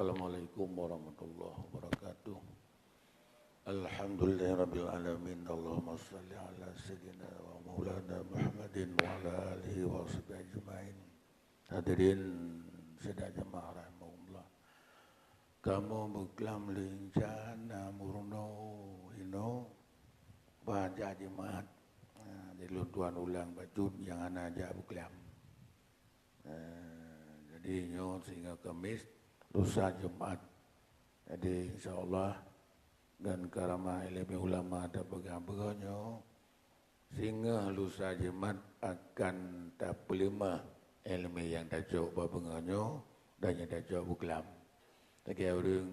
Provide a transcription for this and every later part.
Assalamualaikum warahmatullahi wabarakatuh. Alhamdulillahirabbil alamin. Allahumma shalli ala sayyidina wa maulana Muhammadin wa ala alihi wa sahbihi ajmain. Hadirin sedaya jemaah rahimahullah. Kamu beklam lincana murno hino baca jemaat. Jadi tuan ulang bacun yang ana aja beklam. Jadi nyo sehingga Kamis lusa Jumat. Jadi insyaallah dan karama ilmu ulama ada pegang-pegangnya sehingga lusa Jumat akan tak pelima ilmu yang dah coba pegangnya dan yang dah coba buklam. Tapi orang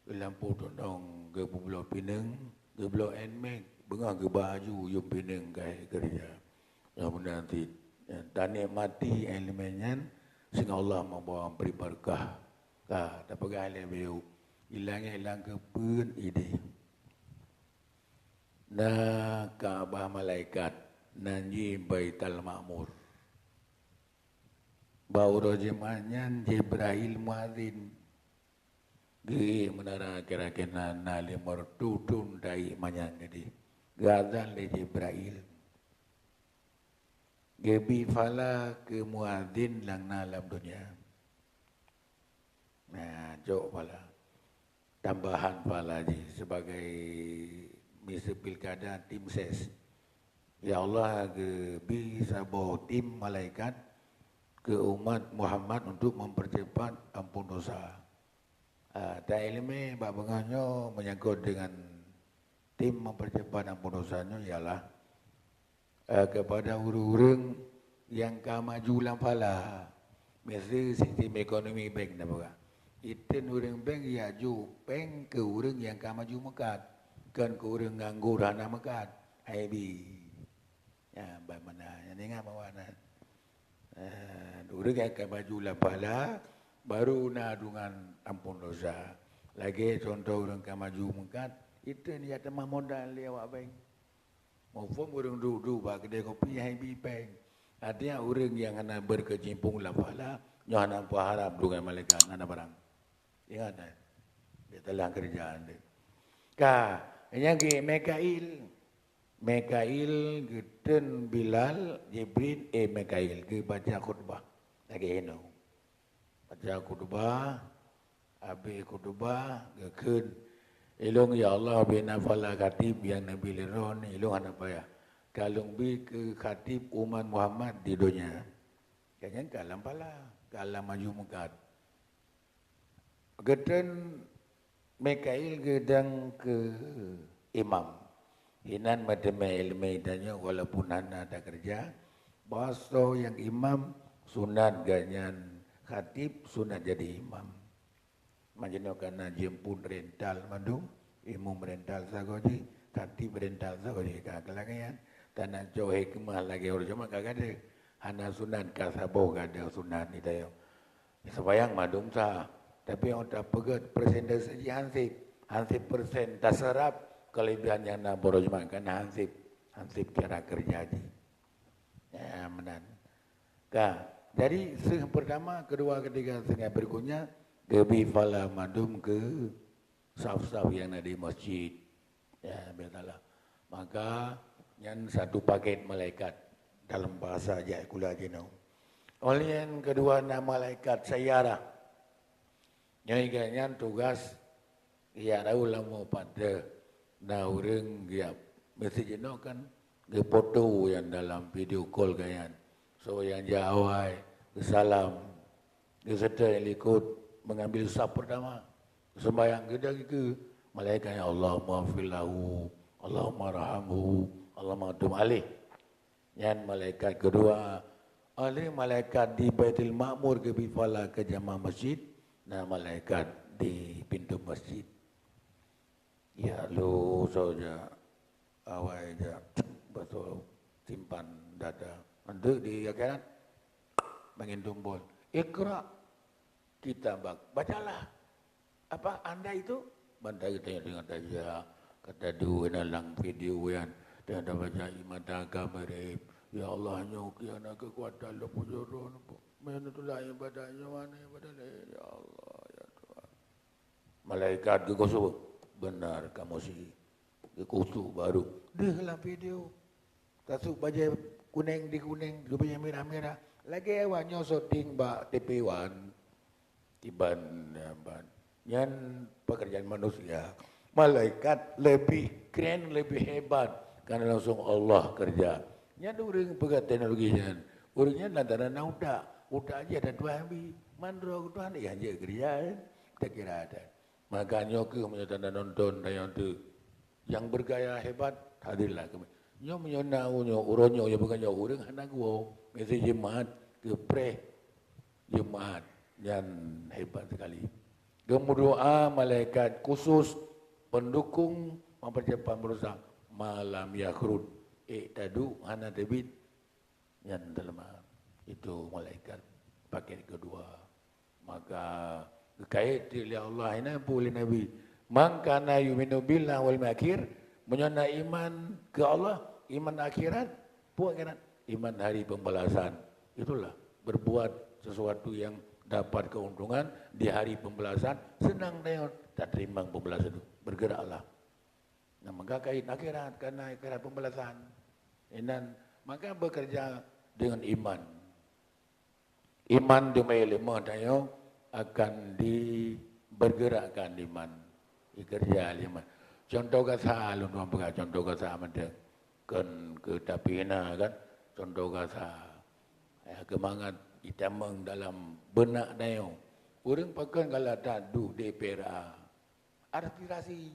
lampu tondong ke Pulau Pinang, ke Pulau Enmek, bengang ke baju yung Pinang kai kerja. Yang nanti dan nikmati ilmunya sehingga Allah membawa beri berkah. Tak pegang ilmu hilang ke pun ide. Na Kaabah malaikat nanji Baitul Ma'mur. Bau rojimannya Jibril muadzin. Ge menara kira-kira nali mertutun dai manyang gede. Gazal le Jibril. Gebi fala ke muadzin lang dalam dunia. Nah, jok fala. Tambahan fala ji sebagai misi pilkada tim ses. Ya Allah gebi sabo tim malaikat ke umat Muhammad untuk mempercepat ampun dosa. Tak ilmu babangnya menyangkut dengan tim mempercepat ampun dosanya ialah kepada orang-orang yang maju lampala. Mesti sistem ekonomi bank dah bukan. Itu orang bank ya ju bank ke orang yang maju mekat. Kan ke orang nganggur hana mekat. IB. Ya, bagaimana? Yang ingat bawana. Orang yang maju lampala baru nadungan ampun dosa. Lagi contoh orang maju mekat. Itu ni ada modal dia awak bank. Maupun orang duduk bak kedai kopi yang bipeng. Ada orang yang ana berkecimpung lapala, nyo ana berharap dengan malaikat ana barang. Ingat dah. Dia telah kerjaan dia. Ka, yang ke Mikail geden Bilal Jibril Mikail ke baca khutbah. Lagi eno. Baca khutbah, habis khutbah gekeun ilung ya Allah bina fala khatib yang Nabi Liron ilung apa ya kalung bi ke khatib umat Muhammad di dunia jangan kalam pala kalam maju mekat geden Mikail gedang ke imam hinan mademe ilmu danya walaupun anda ada kerja baso yang imam sunat ganyan khatib sunat jadi imam Majino kana jempun rental mandung, imum rental sagoji, kati rental sagoji kagelagayan, tanah jauh hikmah lagi orang cuma kagade, hana sunat kasabo kagade sunat ni tayo. Sebayang mandung sah, tapi orang tak pegat persentase hansip persen tak serap kelebihan yang nak borojman kan hansip kira kerja ji. Ya menan. Jadi pertama, kedua, ketiga, setengah berikutnya. Gebi fala madum ke saf-saf yang ada di masjid. Ya, biarlah. Maka yang satu paket malaikat dalam bahasa Jaikula Jenau. Oleh yang kedua nama malaikat sayara. Yang yang tugas ya ulama pada orang dia mesti Jenau kan ke foto yang dalam video call kayan. So yang jawai ke salam ke serta yang ikut mengambil saf pertama sembahyang ke malaikat ya Allah maghfirlahu Allahumma rahamhu Allahumma tum alih yang malaikat kedua oleh malaikat di Baitul Ma'mur ke bifala ke jamaah masjid dan malaikat di pintu masjid ya lu saja awal aja betul simpan dada untuk di akhirat bangin tumbul ikra kita bacalah apa anda itu bandai tanya dengan dia kata dua dalam video yang dia ada baca iman agama ya Allah nyok ya nak kekuatan lo pujuron Menutullah ibadahnya mana ibadahnya ya Allah ya Tuhan. Malaikat ke kusu benar kamu sih ke kusu baru deh lah video tasuk baju kuning di kuning baju merah lagi awaknya syuting bak TP1 tiban yan pekerjaan manusia malaikat lebih keren lebih hebat karena langsung Allah kerja yan orang pegat teknologinya orangnya lantaran udah aja ada dua habis mandro Tuhan ya aja kerja tak kira ada makanya ke menyatakan nonton tayang tu yang bergaya hebat hadirlah kami nyo menyonau nyo uronyo ya bukan nyo urang anak gua mesti jemaat ke jemaat yang hebat sekali berdoa malaikat khusus pendukung mempercepat berusaha malam yakrud tadu hana debit yang dalam itu malaikat paket kedua maka kait oleh Allah ini boleh Nabi man kana yu'minu billah wal akhir menyana iman ke Allah iman akhirat buat kan iman hari pembalasan itulah berbuat sesuatu yang dapat keuntungan di hari pembalasan senang dia tak terima pembalasan itu bergeraklah nah maka kait akhirat karena akhirat pembalasan dan maka bekerja dengan iman demi lima tayo akan bergerakkan iman kerja iman contoh kasa lu nuan contoh kasa mende kan ke tapina kan contoh kasa kemangat itamang dalam benak tayo orang pakai kalau tadu DPRA aspirasi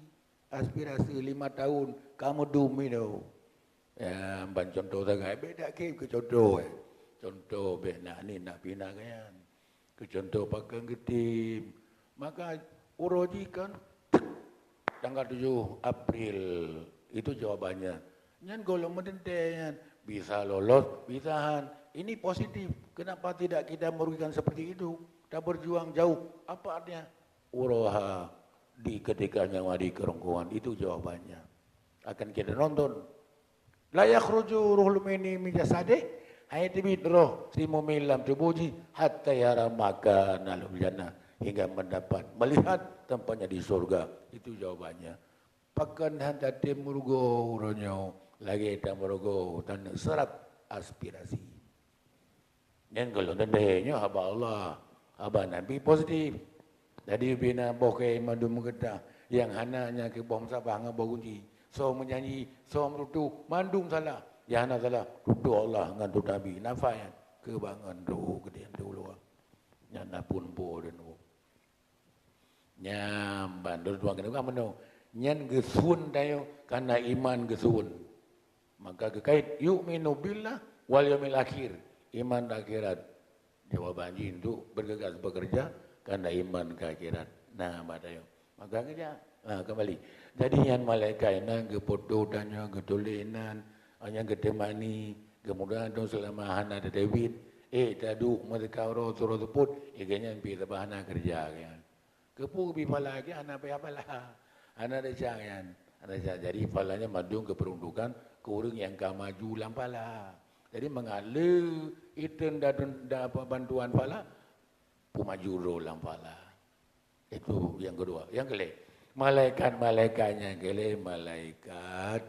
5 tahun kamu domino ya ban contoh sagai beda ke contoh contoh benak ni nak bina kan ke contoh pakai getim maka uroji kan tanggal 7 April itu jawabannya nyan kalau mendente bisa lolos bisahan ini positif kenapa tidak kita merugikan seperti itu kita berjuang jauh apa artinya uroha di ketika nyawa di kerongkongan itu jawabannya akan kita nonton la yakhruju ruhul mini min jasadi hayatibid roh si mu'min dalam tubuhnya hatta yara makan alul jannah hingga mendapat melihat tempatnya di surga itu jawabannya pakan hanta temurgo uronyo lagi temurgo dan serap aspirasi dan kalau tandanya haba Allah haba Nabi positif jadi bina bokai madu mengetah yang hananya ke bom sabah ngabau kunci so menyanyi so merutu mandung salah ya hana salah tutu Allah ngan tu Nabi nafayan kebangan do gedean dulu nyana pun boden nyam bandur tuang kena mano nyan gesun tayo karena iman gesun maka kekait yu'minu billah wal yaumil akhir iman akhirat jawabannya itu bergegas bekerja karena iman ke akhirat nah badayo maka kerja kembali jadi yang malaikat nan ke foto tanya ke tulinan hanya ke temani kemudian tu selama hana ada David tadu mereka roh suruh sebut iganya pi tabahana kerja kan kepu bi pala lagi anak apa lah anak ada jangan ada jadi palanya madung ke peruntukan ke orang yang maju lampala jadi mengalir itu dan bantuan pala pemaju ro lampala itu yang kedua yang kelima malaikat-malaikatnya gele malaikat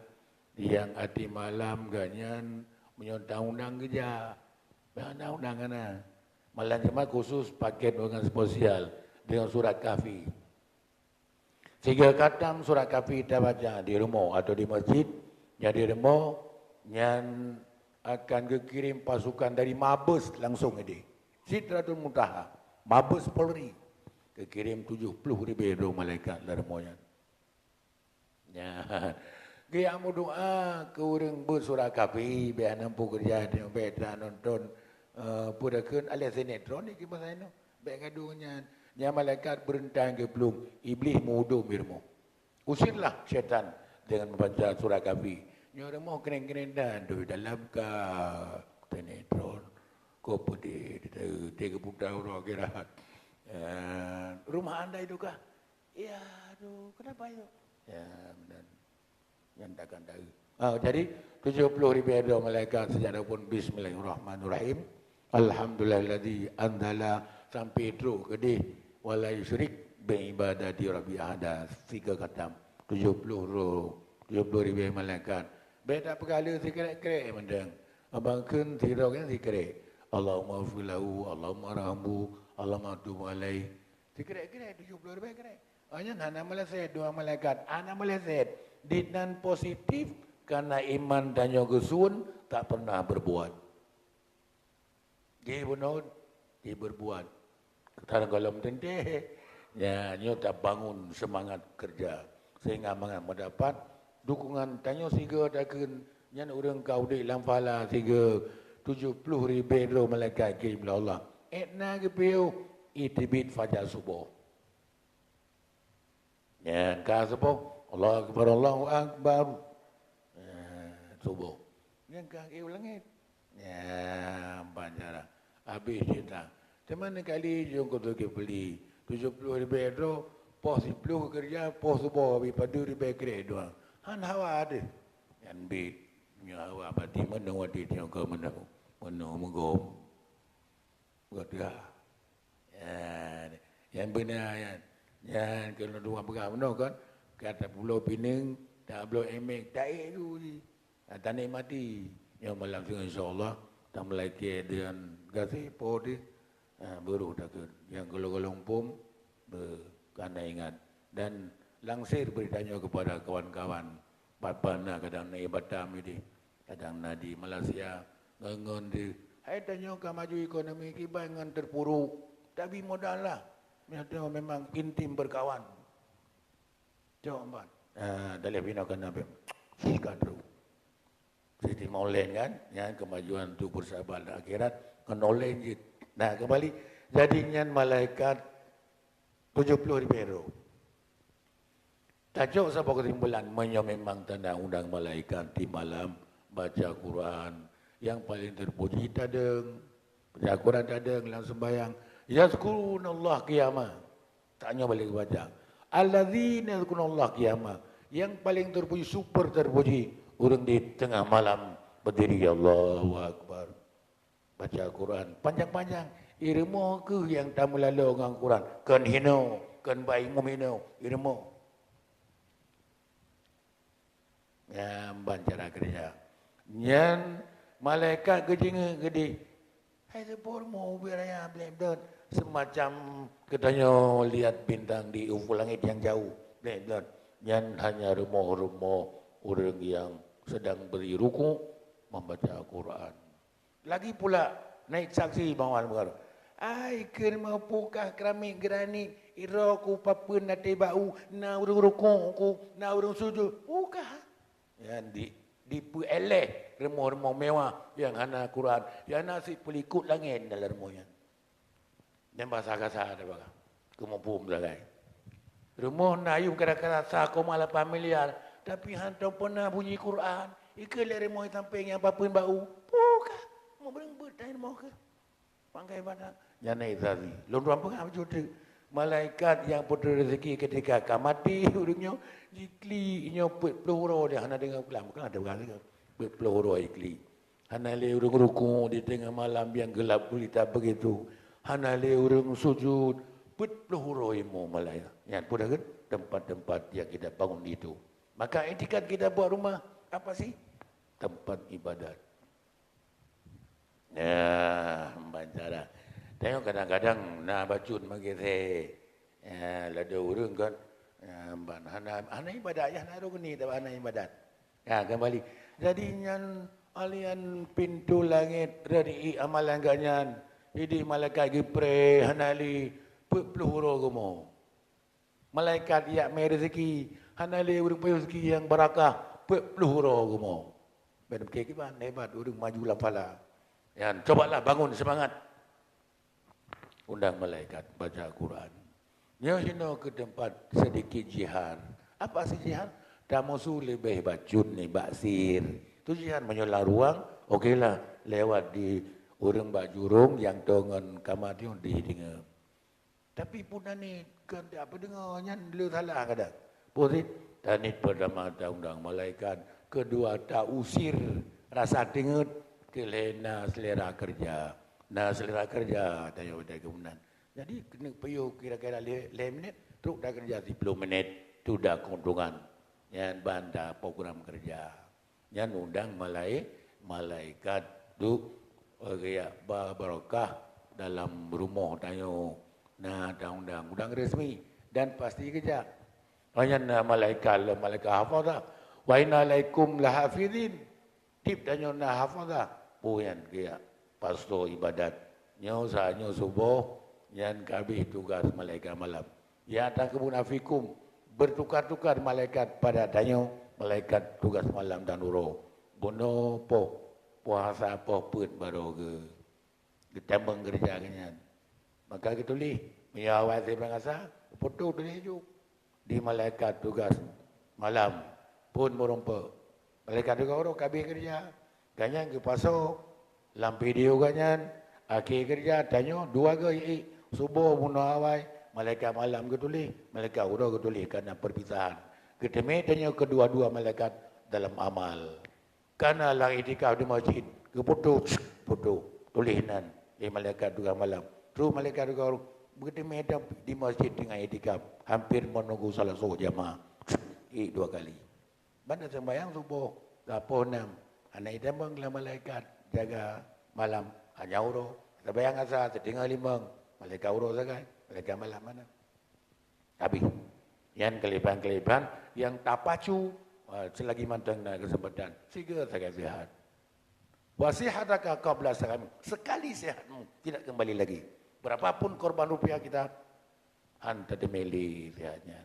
yang hati malam ganyan menyondang-undang kerja undang kana malam cuma khusus paket dengan spesial dengan surat kafi 3 khatam surat kafi kita baca di rumah atau di masjid yang di rumah yang akan kekirim pasukan dari Mabes langsung ini Sidratul Muntaha Mabes Polri kekirim 70,000 malaikat dari moyan. Ya, dia mau doa ke orang bersurah kafi, biar nampu kerja dia beda nonton purakan alias sinetron ni kita saya no, biar gaduhnya. Nya malaikat berentang ke belum iblis mudo mirmo. Usirlah syaitan dengan membaca surah kafi. Nya orang mau keren-keren dan dalam ka sinetron. Kau putih, tiga putar orang kirahat. Rumah anda itu kah? Ya, aduh, kenapa itu? Ya, benar. Yang takkan tahu. Jadi 70,000 malaikat sejarah pun Bismillahirrahmanirrahim. Alhamdulillahilladzi anzala sampai terus ke dia wala yusyrik bi ibadati rabbi ahada 3 khatam 70 ribu malaikat beda perkala sikrek-krek mendang abang kun tirau kan sikrek Allahumma filahu Allahumma rahmu Allahumma tub alai sikrek-krek 70 ribu krek hanya hana meleset dua malaikat ana meleset dinan positif karena iman dan yogusun tak pernah berbuat dia benar dia berbuat kadang kalau mentendeh ya nyo tak bangun semangat kerja sehingga mendapat dukungan tanya siga takun nyan urang kau di lamfala siga 70,000 malaikat kirim Allah etna ke piu itibit fajar subuh ya ka subuh Allah akbar Allahu akbar subuh yang ka ke langit ya banjara habis kita cuman kali jong ko ke beli 70,000 pos 10 kerja pos subuh habis padu ribu kredit han hawa ada yang bit nya hawa mati mana wadi dia ke mana menggom gada yang benar yang kalau dua pegang benar kan kata pulau Pinang tak pulau Emek tak itu tanah mati yang malam tu insyaallah tak melaki dengan gasih podi baru takut yang kalau pom karena ingat dan langsir beritanya kepada kawan-kawan Papana kadang naik Batam ini kadang di Malaysia ngengon di hai tanya ke maju ekonomi kita dengan terpuruk tapi modal lah memang intim berkawan coba dari bina kena kadru sistem online kan yang kemajuan tu bersahabat akhirat knowledge nah kembali jadinya malaikat 70,000 tajuk sebuah kesimpulan memang tanda undang malaikat di malam baca Quran yang paling terpuji tadeng baca Quran tadeng lang sembahyang yazkurunallah qiyamah tanya balik baca alladzina yazkurunallah qiyamah yang paling terpuji super terpuji orang di tengah malam berdiri Allahu akbar baca Quran panjang-panjang irmo ke yang tamu lalu dengan Quran kan hino kan baik mumino irmo ya bancara kerja nyan malaikat gejinga gede hai sepur mau beraya blebdot semacam katanya lihat bintang di ufuk langit yang jauh blebdot nyan hanya rumah-rumah orang yang sedang beri ruku membaca Quran lagi pula naik saksi bawaan berkata ai kerma pukah keramik gerani iraku papun nate bau na urung ruku na urung sujud pukah yang di eleh remor-remor mewah yang hana Quran yang nasi pelikut langit dalam remonya dan bahasa kasar ada baga kemampuan belagai remor nayu kira-kira 1,8 miliar tapi hantar pernah bunyi Quran ikut remor samping yang papun bau buka mau berembut dan mau ke pangkai badak yang naik tadi lontuan pengam juta malaikat yang putra rezeki ketika kamati urungnya ikli inyo peloro dia hana dengar pelan bukan ada orang peloro ikli hana le urung ruku di tengah malam yang gelap gulita begitu hana le urung sujud peloro imo malaikat yang pun kan tempat-tempat yang kita bangun itu maka etikat kita buat rumah apa sih tempat ibadat ya bancara tengok kadang-kadang nak bacun bagi saya lada urang kan hana ibadat ya hana rukni tapi hana ibadat ya kembali jadi nyan alian pintu langit dari amalan ganyan idi malaikat gipre hanali peluru gomo malaikat ya mai rezeki hanali urang rezeki yang barakah peluru gomo bedem ke kiban hebat urang maju lafala ya cobalah bangun semangat undang malaikat baca Quran. Nyo sino ke tempat sedikit jihad. Apa sih jihad? Tamusu lebih bacun ni baksir. Tu jihad menyolah ruang, okeylah lewat di urang bajurung yang tongon kamadion di dengar. Tapi pun ni kan apa dengar nyan lu salah kada. Posit tanit pertama ta undang malaikat, kedua tak usir rasa dengut kelena selera kerja. Nah selera kerja tanya pada kemudian. Jadi kena payuh kira-kira 5 minit, terus dah kerja 10 minit, tu dah keuntungan. Yang banda program kerja. Yang undang malaikat tu kayak berkah dalam rumah tanya. Nah undang resmi dan pasti kerja. Hanya malaikat hafazah. Wa inna alaikum lahafidin. Tip tanya na hafazah. Puyan kayak pastor ibadat. Nyo subuh yang kabih tugas malaikat malam. Ya tak kemunafikum bertukar-tukar malaikat pada tanya malaikat tugas malam dan uro. Bono puasa pun baru ke tambang kerja kenyan. Maka ketulih menyawat saya bangsa foto tulis ju di malaikat tugas malam pun merompa. Malaikat tugas uro kabih kerja. Kanyan ke pasok lam video kanyan akhir kerja tanya dua ke subuh bunuh awai malaikat malam ketulih malaikat uro ketulih karena perpisahan ketemu tanya kedua-dua malaikat dalam amal karena lang itikaf di masjid ke foto tulisan di malaikat tugas malam terus malaikat tugas bertemu di masjid dengan itikaf hampir menunggu salat subuh jamaah 2 kali banda sembahyang subuh lapo 6 anak itu bangla malaikat jaga malam hanya uro sembahyang asar setengah 5 malaikat uro sakai malaikat malam mana habis yang kelebihan yang tak pacu selagi mantang na kesempatan siga sakai sihat wasihataka qabla sakam sekali sihatmu tidak kembali lagi berapapun korban rupiah kita anta temeli sihatnya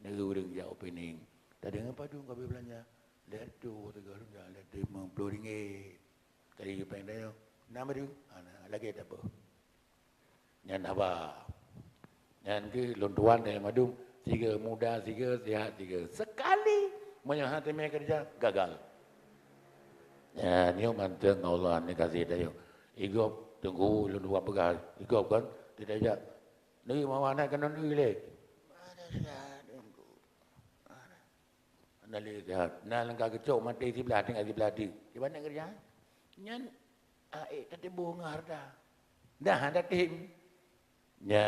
negeri ya opening tadi ngapa tu kau belanja lihat tu tegarun lihat RM50 kali pengen nama dia lagi ada apa nyan apa nyan ke lontuan yang madum tiga muda tiga sihat tiga sekali menyahat temai kerja gagal ya ni manteng Allah ni kasih dia igop tunggu lontuan pegal igop kan tidak ajak ni mana kan ni le ada sihat anda lihat nah langkah kecok mati sebelah dengan sebelah di mana kerja nyan tadi bunga dah dah ada tim ya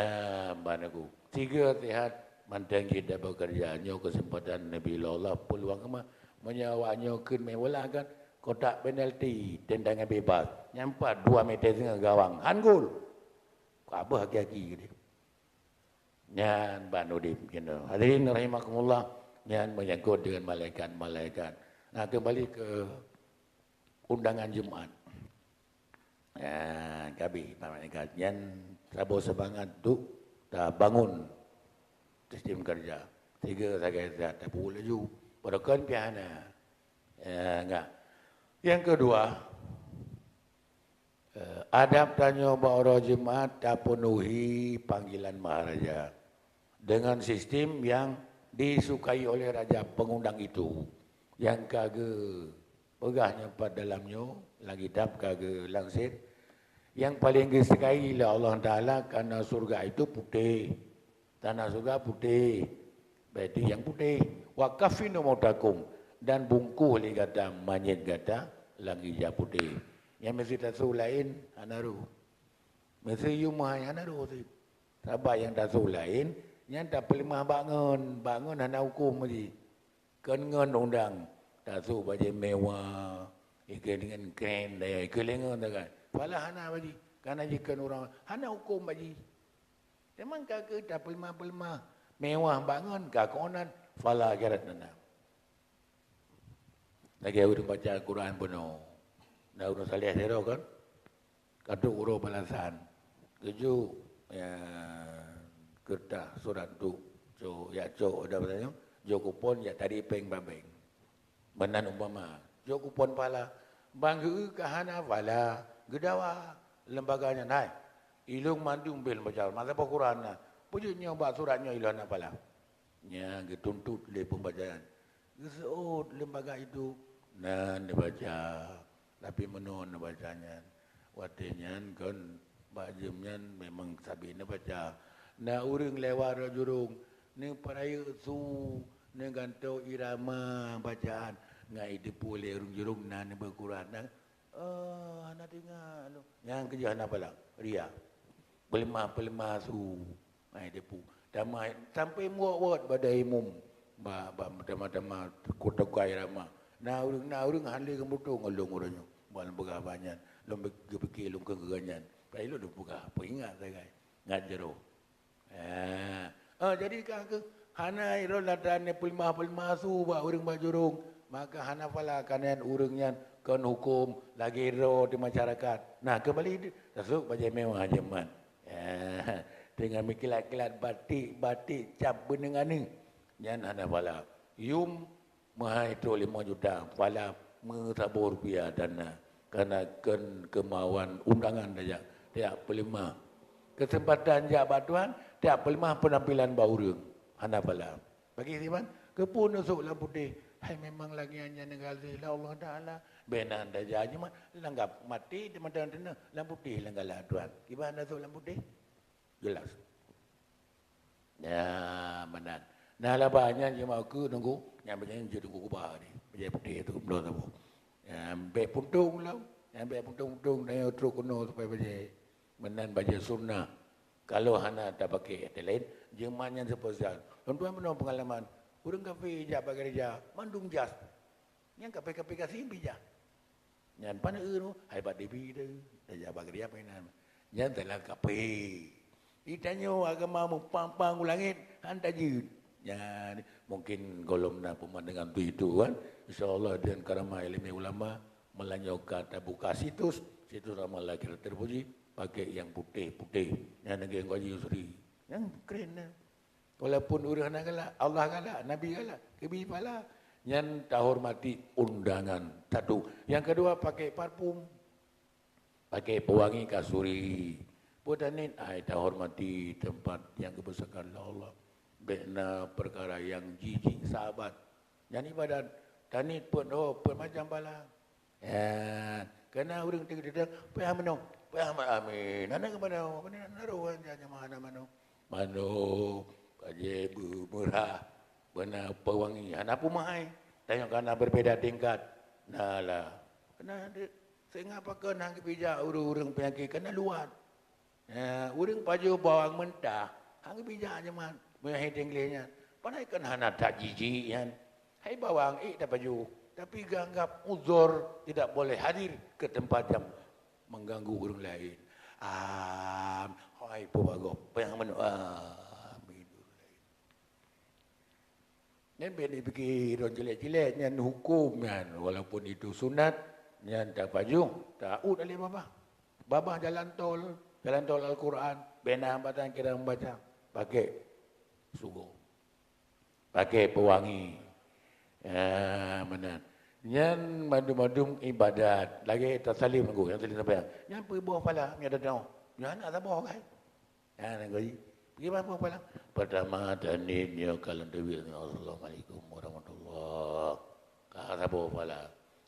banaku tiga sihat manteng kita bekerja nyo kesempatan Nabi Allah peluang kema menyawanya ke mewala kan kotak penalti tendangan bebas nyampat 2 meter setengah gawang handgol apa haki-haki gitu nyan banudip gitu hadirin rahimakumullah nyan menyangkut dengan malaikat nah kembali ke undangan Jumat ya kabi malaikat nyan Rabu semangat tu dah bangun sistem kerja tiga sagai sehat tak boleh ju pada kan piana enggak yang kedua adab tanya bahwa Jumat tak penuhi panggilan maharaja dengan sistem yang disukai oleh raja pengundang itu yang kage pegahnya pada dalamnya lagi dap kage langsir yang paling disukai oleh Allah Ta'ala karena surga itu putih tanah surga putih berarti yang putih wa kafinu mautakum dan bungkuh li kata manyet kata lagi ja putih yang mesti tasu lain anaru mesti yumah anaru sabah yang tasu lain yang tak pelimah bangun hana hukum lagi kan ngon undang tasu baje mewah ikan dengan kren daya kelengan kan pala hana baji karena jika orang hana hukum baji memang kagak tak pelimah mewah bangun kakonan fala garat nana lagi urang baca Quran penuh dah urang salih zero kan kadu uro balasan tuju ya kertas surat tu jo ya jo ada bertanya jo kupon ya tadi peng babeng benan umpama jo kupon pala banggu kahana fala gedawa lembaganya naik ilung mandung bel baca masa Quran na pujunya ba suratnya ilan apalah nya getuntut le pembacaan gesot lembaga itu nan dibaca tapi menon bacanya watenya kan bajemnya memang sabine baca na urang lewat jurung ni paraya su ni ganto irama bacaan ngai dipule urang jurung nan berquran Anak dengar lu. Yang kerja anak pala, ria. Pelemah su. Mai depu. Damai sampai muat badai mum. Dama kota kai rama. Na urang hali kemutu ngolong urangnya. Buat buka banyak. Lom bekil lom keganyan. Pai lu buka. Peringat saya kai. Ngajero. Jadi kan ke hana iro ladan pelemah su ba urang bajurung. Maka hana pala kanan urangnya kan hukum lagi ro di masyarakat. Nah kembali masuk baju mewah zaman. Dengan mikilat-kilat batik cap benengan ni. Yan hana pala. Yum mahai itu 5 juta. Pala mentabur rupiah dana. Karena kemauan undangan saja. Tiap pelimah. Kesempatan jabatan tiap pelimah penampilan baurung. Hana pala. Bagi siapa? Kepun usuk lampu putih. Hai memang lagi hanya negara Allah Ta'ala. Benar dah jadi mah langgap mati di mata dana lampu putih langgalah tuan. Gimana tu lampu putih? Jelas. Ya benar. Nah lah banyak je mau ke tunggu yang banyak je tunggu kubah ni. Bajai putih tu belum tahu. Ambek puntung lah. Ambek puntung dia terus kuno supaya bajai menan bajai sunnah. Kalau hana tak pakai lain, jemannya sepesial. Tuan-tuan pernah pengalaman urang kafe ja bagereja mandung jas. Yang kafe kasih bija. Yang pana tu hebat debi tu. Dah bagereja painan. Yang telah kafe. Itanyo agama mu pang langit hantar jud. Ya mungkin golomna pemandangan itu kan. Insyaallah dengan karamah ilmu ulama melanyaukan buka situs amal lagi terpuji pakai yang putih yang negeri yang gaji usri yang keren lah. Walaupun urang galak Allah galak Nabi galak kebi pala yang tak hormati undangan satu. Yang kedua pakai parfum, pakai pewangi kasuri. Bodanin tak hormati tempat yang kebesaran Allah. Bena perkara yang jijik sahabat. Yang ibadat tanit pun macam bala. Kena urang tinggal payah menong. Payah amin. Nana ke mana? Mana naruh aja mana mano. Mano kaje murah. Benar pewangi. Anak pun mahal. Tengok karena berbeza tingkat. Nah lah. Kena saya ngapakan hang bijak urang penyakit kena luar. Urang paju bawang mentah. Hang bijak aja man. Menyahi Inggrisnya. Panai kan hana tak jijik kan. Hai bawang tak paju. Tapi ganggap uzur tidak boleh hadir ke tempat yang mengganggu orang lain. Hai pebagop. Yang mana? Yang beri fikir orang jelek-jelek yang hukum kan. Walaupun itu sunat. Yang tak paju. Tak oleh babah. Babah jalan tol Al-Quran. Bena hambatan kira membaca. Pakai sugo. Pakai pewangi. Benar. Yang madum-madum ibadat. Lagi tersalim aku. Yang tersalim sampai. Yang pergi bawah pala. Yang ada tahu. Yang nak tak bawah kan. Pergi bawah pala. Pertama tanitnya kalau Dewi. Assalamualaikum warahmatullahi wabarakatuh. Kata bawah pala.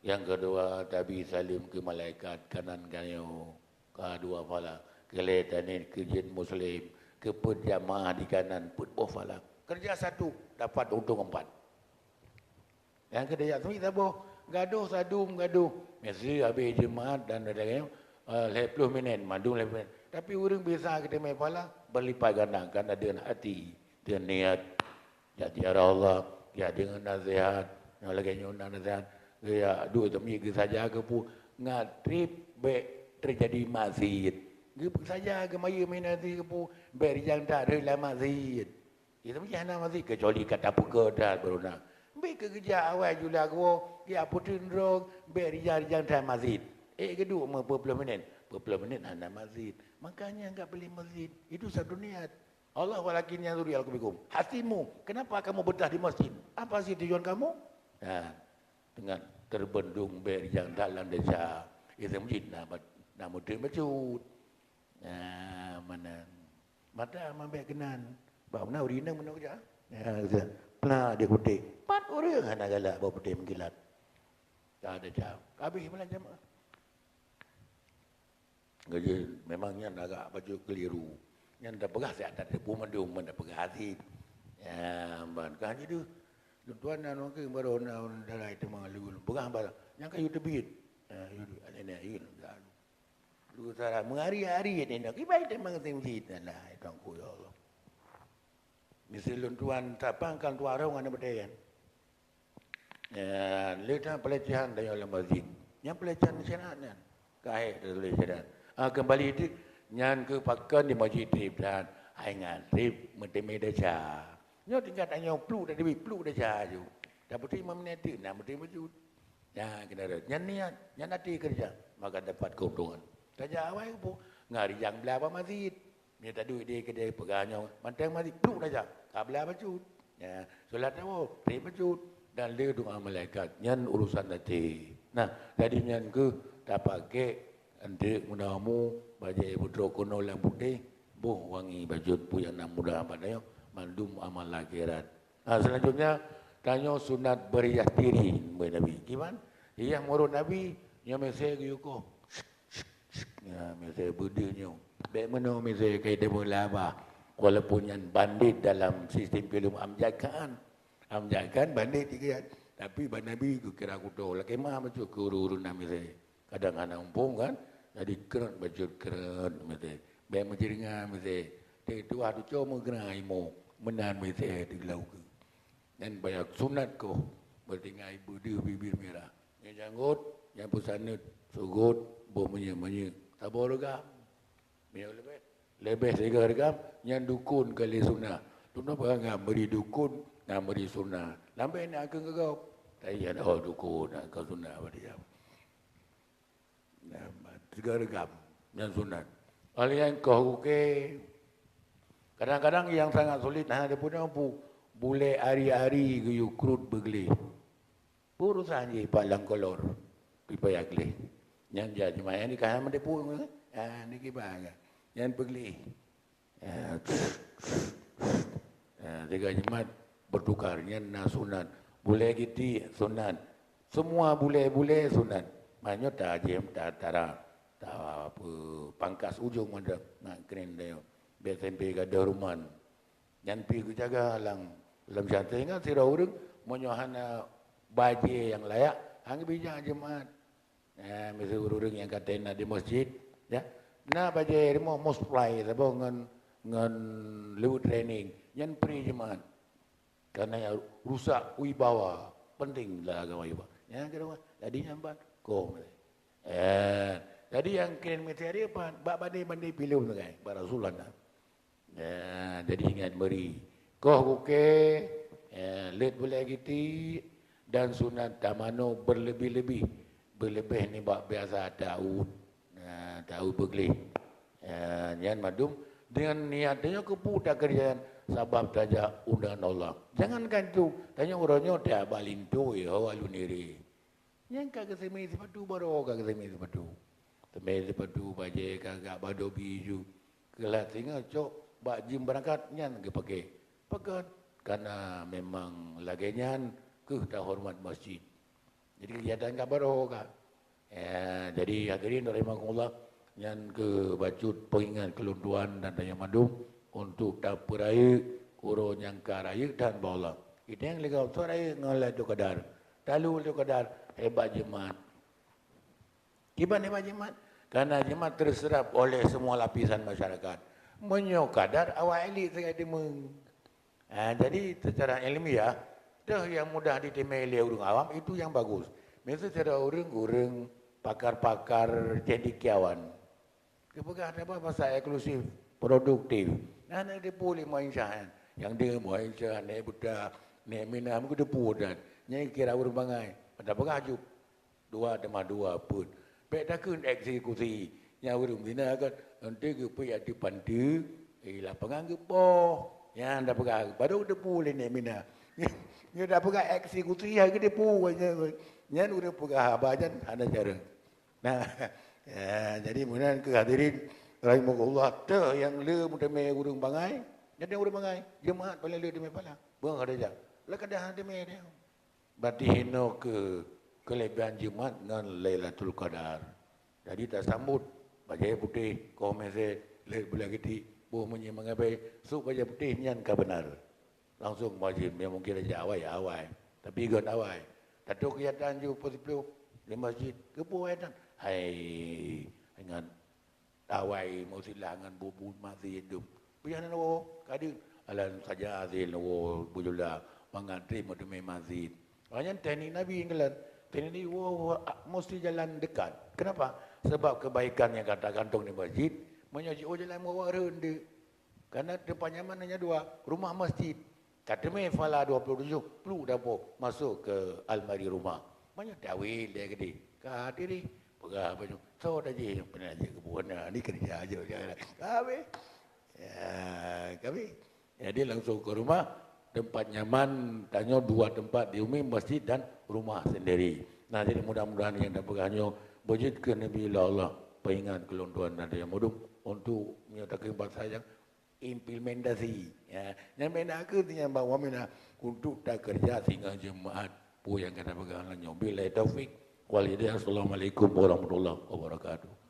Yang kedua tabi salim ke malaikat kanan kayu. Kedua pala. Kelihatan ke jin muslim. Ke jamaah di kanan. Put bawah pala. Kerja satu. Dapat untung 4. Yang kedua, kita boh gaduh sadum gaduh. Mesti habis jemaat dan ada 10 minit, mandung 10 minit. Tapi orang biasa kita mai pala berlipat ganda kerana dengan hati, dengan niat. Jadi Allah, ya dengan nasihat, yang lagi nyunang nasihat, ya dua demi saja ke pu ngatrip be terjadi maksiat. Gitu saja ke maya minati ke pu be yang tak ada maksiat. Itu macam mana maksiat kecuali kata pekerja beruna. Baik kerja awal jula gua, dia putin rong, beri jari tak masjid. Kedua berpuluh minit hanya masjid. Makanya enggak beli masjid. Itu satu niat. Allah walakin yang zuri alaikum. Hatimu, kenapa kamu betah di masjid? Apa sih tujuan kamu? Dengan terbendung beri yang dalam desa. Itu masjid nama dia masjid. Mana? Mata mambek kenan. Bawa nak urina mana kerja? Pernah dia kutip. 4 orang anak galak bawa putih mengkilat. Tak ada jam. Habis malam jamaah. Jadi memangnya agak baju keliru. Yang dah pegah saya tak ada pemandung mana pegah hati. Kan itu tuan dan orang ke baru orang dalam itu mengalu. Pegah barang. Yang kayu tebit. Utara mengari-hari ni nak ibai dia mengerti masjid lah itu aku ya Allah. Misalnya tuan tapangkan tuan orang ada berdayan. Ya, lihat pelecehan dalam masjid. Yang pelecehan syariatnya. Kahit tulis syariat. Kembali itu nyan ke pakan di masjid trip dan aingan trip mentemi deja. Nyo tinggal tanya plu dah plu deja ju. Dah betul 5 minit tu nak betul baju. Ya, kena nyan niat, nyan hati kerja maka dapat keuntungan. Kerja awal pun ngari yang belaba masjid. Minta duit dia kedai pegangnya. Mantang masjid plu deja. Kabla baju. Ya, solat tahu, trip baju. Dan dia doa malaikat nyan urusan nanti. Nah, jadi nyan ke dapat ke ande mudamu bajai putro kono lang putih boh wangi bajut pu yang nam muda padayo mandum amal akhirat. Nah, selanjutnya tanya sunat beriah diri Nabi. Gimana? Yang murut Nabi nya mesej yuko. Ya, mesej budenya. Baik mana mesej kai demo laba. Walaupun yang bandit dalam sistem film amjakan bandit tiga tapi Nabi ku kira aku tahu lah kemah macam urun nami saya kadang-kadang umpung kan jadi keren baju keren macam baik macam ringan macam itu ada cuma kena imo menan macam di laut dan banyak sunat ko bertinggal ibu dia bibir merah yang janggut yang pusanut sugut bom menye tak boleh gam lebih segar gam yang dukun kali sunat tu nak bangga beri dukun nak beri sunnah. Lambai nak ke kau. Saya ada dukun nak kau sunnah apa dia. Tiga regam yang sunat. Oleh yang kau ke kadang-kadang yang sangat sulit nah dia punya boleh hari-hari guyuk krut begli. Urusan je palang kolor. Pipaya gli. Yang jadi maya ni kaham dia pun ni kibang. Yang begli. Tiga jemaat bertukarnya sunat boleh gitu sunat semua boleh sunat maknanya tak jem tak tara tak apa pangkas ujung ada nak keren dia BSMP gada rumah yang pergi jaga lang jantai ingat sira urang monyohana baje yang layak hang bijak jemaat misal urang yang katena di masjid ya na baje mo musply sabo ngan lu training yang pri jemaat karena yang rusak wibawa pentinglah agama wibawa. Yang kedua, jadi nyambat kau. Jadi yang keren materi apa? Bak bandai pilih tu kan, para Rasulullah. Jadi ingat beri. Kau buke, let boleh gitu dan sunat tamano berlebih ni bak biasa Daud begli. Yang madum dengan niatnya keputar kerjaan. Sebab saja undangan Allah. Jangankan itu, tanya orangnya dah balintu ya, walu niri. Yang kagak semai sepatu baru kagak semai sepatu. Semai sepatu baje kagak bado biju. Kelas singa cok bak jim berangkat nyan ke pakai. Pakai karena memang laginya ke tak hormat masjid. Jadi kegiatan kagak baru kak. Jadi hadirin rahimakumullah nyan ke bacut pengingat keluntuan dan tanya madum. Untuk dapur raya, kuro nyangka raya dan bola. Itu yang legal tu raya ngoleh tu kadar. Lalu tu kadar hebat jemaat. Gimana hebat jemaat? Karena jemaat terserap oleh semua lapisan masyarakat. Menyok kadar awal elit sekali meng. Jadi secara ilmiah, dah yang mudah ditemui oleh orang awam itu yang bagus. Misalnya secara orang pakar-pakar cendekiawan. Kepegang apa pasal eksklusif, produktif. Nana dia boleh main syahan. Yang dia main syahan, naik budak, naik minam, aku dia pudan. Nyai kira orang bangai. Pada pengajuk. Dua pun. Baik takkan eksekusi. Yang orang bina kan. Nanti ke pihak di pantai. Lapangan ke boh. Yang dah pegang. Baru dia boleh naik minam. Dia dah pegang eksekusi. Yang dia pun. Yang udah pegang abajan. Ada cara. Nah. Jadi kemudian kehadirin. Rahimahullah tu yang le muda me urang bangai, jadi urang bangai jemaat paling le demi pala. Bang ada jak. La kadah demi dia. Berarti hino ke kelebihan jemaat dengan Lailatul Qadar. Jadi tak sambut baju putih kau mesej le bulan giti bu menye mengabai su baju putih nyan ka benar. Langsung wajib yang mungkin aja awai. Tapi gon awai. Tatuk kegiatan ju positif di masjid ke buatan. Hai ingat mau silangan bubu masih hidup. Biar no kadi alan saja azil no bujula mengantri modeme masjid. Hanya teknik Nabi inggelan. Teknik ini mesti jalan dekat. Kenapa? Sebab kebaikan yang kata gantung di masjid menyaji jalan mau rendah. Karena depannya hanya dua rumah masjid. Kata me fala 27 perlu dapur masuk ke almari rumah. Banyak dawil dia gede. Kata ni pegah baju. So dah je pernah je kebun ni kerja aja kami. Ya, kami. Jadi langsung ke rumah, tempat nyaman, tanya 2 tempat di Umi, masjid dan rumah sendiri. Nah, jadi mudah-mudahan yang dapat hanya wujudkan Nabi Allah, peringat kelontuan dan yang mudum untuk menyatakan bahasa yang implementasi. Ya, yang mana ke yang bawa mana untuk tak kerja sehingga jemaat pu yang kata pegangannya. Bila taufik, walhidayah. Assalamualaikum warahmatullahi wabarakatuh.